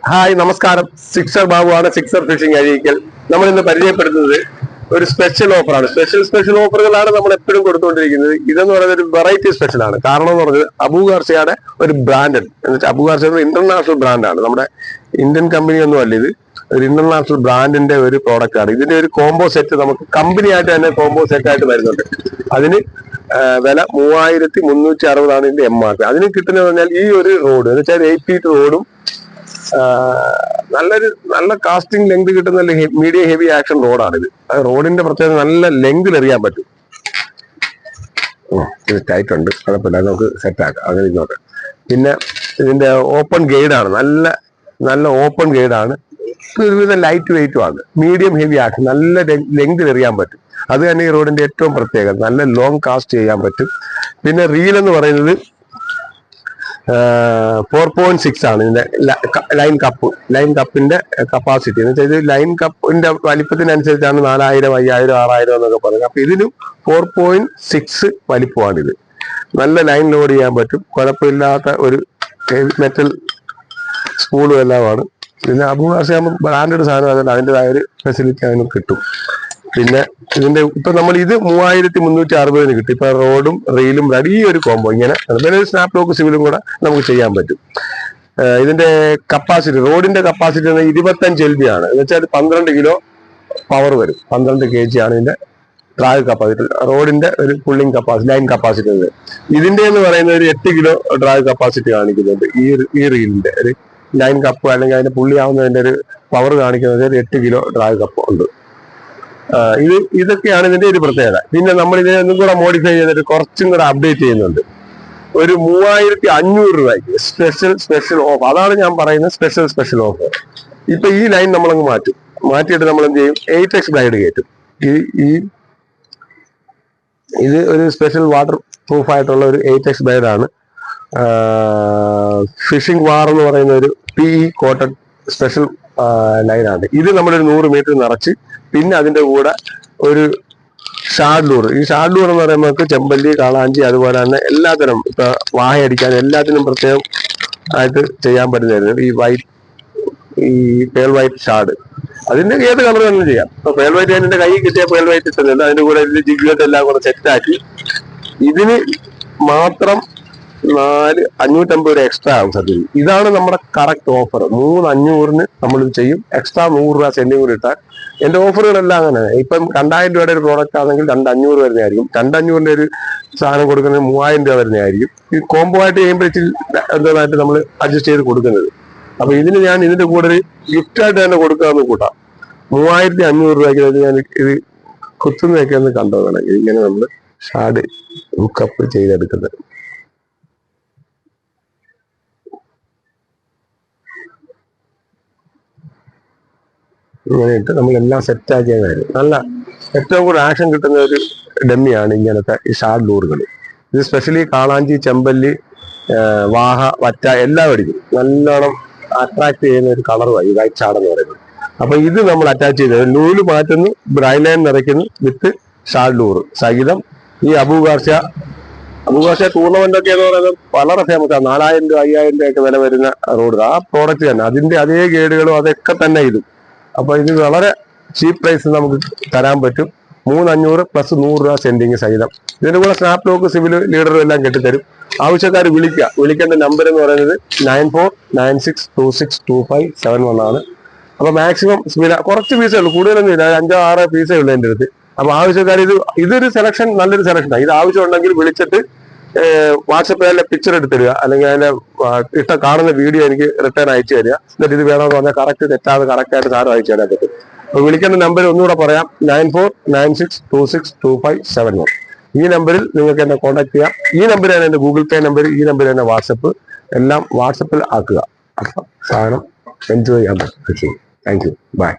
Hi നമസ്കാരം. Sixer ബാബുവാണ്, sixer fishing Azhikkal. നമ്മൾ ഇന്ന് പരിചയപ്പെടുത്തുന്നത് ഒരു സ്പെഷ്യൽ ഓഫറാണ്. സ്പെഷ്യൽ ഓഫറുകളാണ് നമ്മൾ എപ്പോഴും കൊടുത്തുകൊണ്ടിരിക്കുന്നത്. ഇതെന്ന് പറയുന്നത് ഒരു വെറൈറ്റി സ്പെഷ്യൽ ആണ്. കാരണം എന്ന് പറഞ്ഞത് അബു ഗാർസിയയുടെ ഒരു ബ്രാൻഡഡ് എന്ന് വെച്ചാൽ അബു ഗാർസിയ ഇന്റർനാഷണൽ ബ്രാൻഡാണ്. നമ്മുടെ ഇന്ത്യൻ കമ്പനി ഒന്നും അല്ല, ഇത് ഒരു ഇന്റർനാഷണൽ ബ്രാൻഡിന്റെ ഒരു പ്രോഡക്റ്റ് ആണ്. ഇതിന്റെ ഒരു കോംബോ സെറ്റ് നമുക്ക് കമ്പനി ആയിട്ട് തന്നെ കോംബോ സെറ്റ് ആയിട്ട് വരുന്നുണ്ട്. അതിന് വില 3360 ഇതിന്റെ MRP. അതിന് കിട്ടുന്നത് പറഞ്ഞാൽ ഈ ഒരു റോഡ് എന്ന് വെച്ചാൽ 8 ഫീറ്റ് റോഡും നല്ല കാസ്റ്റിംഗ് ലെങ്ത് കിട്ടുന്ന മീഡിയം ഹെവി ആക്ഷൻ റോഡാണ് ഇത്. റോഡിന്റെ പ്രത്യേകത നല്ല ലെങ്തിൽ എറിയാൻ പറ്റും. ഇത് ടൈറ്റ് ഉണ്ട്, കുഴപ്പമില്ല, നമുക്ക് സെറ്റ് ആക്കാം, അങ്ങനെ ഇങ്ങോട്ട്. പിന്നെ ഇതിന്റെ ഓപ്പൺ ഗൈഡാണ്, നല്ല ഓപ്പൺ ഗൈഡാണ്. ഒരുവിധം ലൈറ്റ് വെയിറ്റും ആണ്, മീഡിയം ഹെവി ആക്ഷൻ, നല്ല ലെങ്തിൽ എറിയാൻ പറ്റും. അത് തന്നെ ഈ റോഡിന്റെ ഏറ്റവും പ്രത്യേകത. നല്ല ലോങ് കാസ്റ്റ് ചെയ്യാൻ പറ്റും. പിന്നെ റീൽ എന്ന് പറയുന്നത് 4.6 ആണ് ഇതിന്റെ ലൈൻ കപ്പിന്റെ കപ്പാസിറ്റി. എന്ന് വെച്ചാൽ ഇത് ലൈൻ കപ്പിന്റെ വലിപ്പത്തിനനുസരിച്ചാണ് 4000, 5000, 6000 എന്നൊക്കെ പറയുന്നത്. അപ്പൊ ഇതിനും 4.6 വലിപ്പമാണിത്. നല്ല ലൈൻ ലോഡ് ചെയ്യാൻ പറ്റും, കുഴപ്പമില്ലാത്ത ഒരു മെറ്റൽ സ്പൂളും എല്ലാമാണ്. പിന്നെ അബു ഗാർസിയ ബ്രാൻഡഡ് സാധനം, അതുകൊണ്ട് അതിൻ്റെതായ ഒരു ഫെസിലിറ്റി അതിന് കിട്ടും. പിന്നെ ഇതിന്റെ ഇപ്പൊ നമ്മൾ ഇത് 3360 കിട്ടും. ഇപ്പൊ റോഡും റീലും ഈ ഒരു കോംബോ ഇങ്ങനെ സ്നാപ്പ് ലോക്ക് സിവിലും കൂടെ നമുക്ക് ചെയ്യാൻ പറ്റും. ഇതിന്റെ കപ്പാസിറ്റി, റോഡിന്റെ കപ്പാസിറ്റി 25 LB ആണ്. എന്ന് വെച്ചാൽ 12 കിലോ പവർ വരും. 12 kg ആണ് ഇതിന്റെ ഡ്രാഗ് കപ്പാസിറ്റി. റോഡിന്റെ ഒരു പുള്ളിങ് കപ്പാസിറ്റി, ലൈൻ കപ്പാസിറ്റി ഉണ്ട്. ഇതിന്റെ എന്ന് പറയുന്നത് ഒരു 8 കിലോ ഡ്രാഗ് കപ്പാസിറ്റി കാണിക്കുന്നുണ്ട്. ഈ റീലിന്റെ ഒരു ലൈൻ കപ്പ് അല്ലെങ്കിൽ അതിന്റെ പുള്ളിയാവുന്നതിന്റെ ഒരു പവർ കാണിക്കുന്നത് ഒരു 8 കിലോ ഡ്രാഗ് കപ്പ് ഉണ്ട്. ഇതൊക്കെയാണ് ഇതിന്റെ ഒരു പ്രത്യേകത. പിന്നെ നമ്മൾ ഇതിനെ ഒന്നും കൂടെ മോഡിഫൈ ചെയ്തിട്ട് കുറച്ചും കൂടെ അപ്ഡേറ്റ് ചെയ്യുന്നുണ്ട്. ഒരു 3500 രൂപയ്ക്ക് സ്പെഷ്യൽ ഓഫ്. അതാണ് ഞാൻ പറയുന്നത് സ്പെഷ്യൽ ഓഫർ. ഇപ്പൊ ഈ ലൈൻ നമ്മളങ്ങ് മാറ്റിയിട്ട് നമ്മൾ എന്ത് ചെയ്യും, 8x ബ്ലൈഡ് കയറ്റും. ഇത് ഒരു സ്പെഷ്യൽ വാട്ടർ പ്രൂഫ് ആയിട്ടുള്ള ഒരു 8x ബ്ലൈഡ് ആണ്. ഫിഷിംഗ് വാർ എന്ന് പറയുന്ന ഒരു PE കോട്ടൺ സ്പെഷ്യൽ ലൈനാണ്. ഇത് നമ്മളൊരു 100 മീറ്റർ നിറച്ച്, പിന്നെ അതിന്റെ കൂടെ ഒരു ഷാഡ് ലൂർ. ഈ ഷാഡ് ലൂർ എന്ന് പറയുമ്പോൾ നമുക്ക് ചെമ്പല്ലി, കാളാഞ്ചി, അതുപോലെ തന്നെ എല്ലാത്തിനും ഇപ്പൊ വാഹയടിക്കാൻ എല്ലാത്തിനും പ്രത്യേകം ആയിട്ട് ചെയ്യാൻ പറ്റുന്നതായിരുന്നു ഈ പേൾ വൈറ്റ് ഷാഡ്. അതിന്റെ ഏത് കളർ തന്നെ ചെയ്യാം. ഇപ്പൊ പേൾ വൈറ്റ് അതിന്റെ കൈ കിട്ടിയ പേൾ വൈറ്റ് ഇട്ടുന്നുണ്ട്. അതിന്റെ കൂടെ ഇതിന്റെ ജിഗ്ഗട്ട് എല്ലാം കൂടെ സെറ്റാക്കി ഇതിന് മാത്രം 550 എക്സ്ട്രാ ആവും സത്യം. ഇതാണ് നമ്മുടെ കറക്റ്റ് ഓഫർ. 3500 നമ്മളിത് ചെയ്യും. എക്സ്ട്രാ 100 രൂപ സെന്റും കൂടി ഇട്ടാൽ. എന്റെ ഓഫറുകളെല്ലാം അങ്ങനെ. ഇപ്പം 2000 രൂപയുടെ ഒരു പ്രോഡക്റ്റ് ആണെങ്കിൽ 2500 വരുന്നതായിരിക്കും. 2500 ഒരു സാധനം കൊടുക്കുന്നത് 3000 രൂപ വരുന്നതായിരിക്കും. ഈ കോംബോ ആയിട്ട് ചെയ്യുമ്പോൾ എന്തായിട്ട് നമ്മൾ അഡ്ജസ്റ്റ് ചെയ്ത് കൊടുക്കുന്നത്. അപ്പൊ ഇതിന് ഞാൻ ഇതിന്റെ കൂടെ ഒരു ഗിഫ്റ്റ് ആയിട്ട് തന്നെ കൊടുക്കാമെന്ന് കൂട്ടാം. 3500 രൂപയ്ക്ക് ഞാൻ ഇത് കുത്തുന്നതൊക്കെ ഒന്ന് കണ്ടോ വേണമെങ്കിൽ. ഇങ്ങനെ നമ്മൾ ഷാഡ് ഹുക്കപ്പ് ചെയ്തെടുക്കുന്നത്. ഇങ്ങനെയിട്ട് നമ്മളെല്ലാം സെറ്റാക്കിയ കാര്യം. നല്ല ഏറ്റവും കൂടുതൽ ആക്ഷൻ കിട്ടുന്ന ഒരു ഡമ്മിയാണ് ഇങ്ങനത്തെ ഈ ഷാർഡ് ലൂറുകൾ. ഇത് സ്പെഷ്യലി കാളാഞ്ചി, ചെമ്പല്ലി, വാഹ, വറ്റ എല്ലാം അടിക്കും. നല്ലോണം അട്രാക്ട് ചെയ്യുന്ന ഒരു കളറുമായി ഈ വൈറ്റ് ഷാർഡ് എന്ന് പറയുന്നത്. അപ്പൊ ഇത് നമ്മൾ അറ്റാച്ച് ചെയ്ത് നൂല് മാറ്റുന്നു, ബ്രൈലൈൻ നിറയ്ക്കുന്നു വിത്ത് ഷാർഡ് ലൂർ സഹിതം. ഈ അബു ഗാർസിയ ടൂർണമെന്റ് ഒക്കെ എന്ന് പറയുന്നത് വളരെ ഫേമസ് ആണ്. 4000 രൂപ 5000 രൂപയൊക്കെ വില വരുന്ന റോഡ്. ആ പ്രോഡക്റ്റ് തന്നെ, അതിന്റെ അതേ ഗൈഡുകളും അതൊക്കെ തന്നെ ഇതും. അപ്പൊ ഇത് വളരെ ചീപ്പ് പ്രൈസ് നമുക്ക് തരാൻ പറ്റും. 3500 പ്ലസ് 100 രൂപ സെൻഡിങ് സഹിതം. ഇതിന്റെ കൂടെ സ്നാപ്പ് ലോക്ക്, സിവിൽ ലീഡറും എല്ലാം കെട്ടിത്തരും. ആവശ്യക്കാർ വിളിക്കേണ്ട നമ്പർ എന്ന് പറയുന്നത് 9496262571 ആണ്. അപ്പൊ മാക്സിമം കുറച്ച് പീസേ ഉള്ളൂ, കൂടുതലൊന്നും ഇല്ല. 5-6 പീസേ ഉള്ളൂ എൻ്റെ അടുത്ത്. അപ്പൊ ആവശ്യക്കാർ ഇതൊരു സെലക്ഷൻ, നല്ലൊരു സെലക്ഷനാണ്. ഇത് ആവശ്യമുണ്ടെങ്കിൽ വിളിച്ചിട്ട് വാട്സപ്പിൽ അതിന്റെ പിക്ചർ എടുത്തിടുക, അല്ലെങ്കിൽ അതിന്റെ കാണുന്ന വീഡിയോ എനിക്ക് റിട്ടേൺ അയച്ചു തരിക. എന്നിട്ട് ഇത് വേണമെന്ന് പറഞ്ഞാൽ കറക്റ്റ് തെറ്റാതെ കറക്റ്റായിട്ട് സാധനം അയച്ചു തരാൻ പറ്റും. അപ്പൊ വിളിക്കേണ്ട നമ്പർ ഒന്നുകൂടെ പറയാം, 9496262571. ഈ നമ്പറിൽ നിങ്ങൾക്ക് എന്നെ കോൺടാക്ട് ചെയ്യാം. ഈ നമ്പറാണ് എന്റെ ഗൂഗിൾ പേ നമ്പർ, ഈ നമ്പർ തന്നെ വാട്സപ്പ്. എല്ലാം വാട്സപ്പിൽ ആക്കുക. അപ്പൊ സാധനം എൻജോയ് ചെയ്യാൻ പറ്റും. Thank you, by.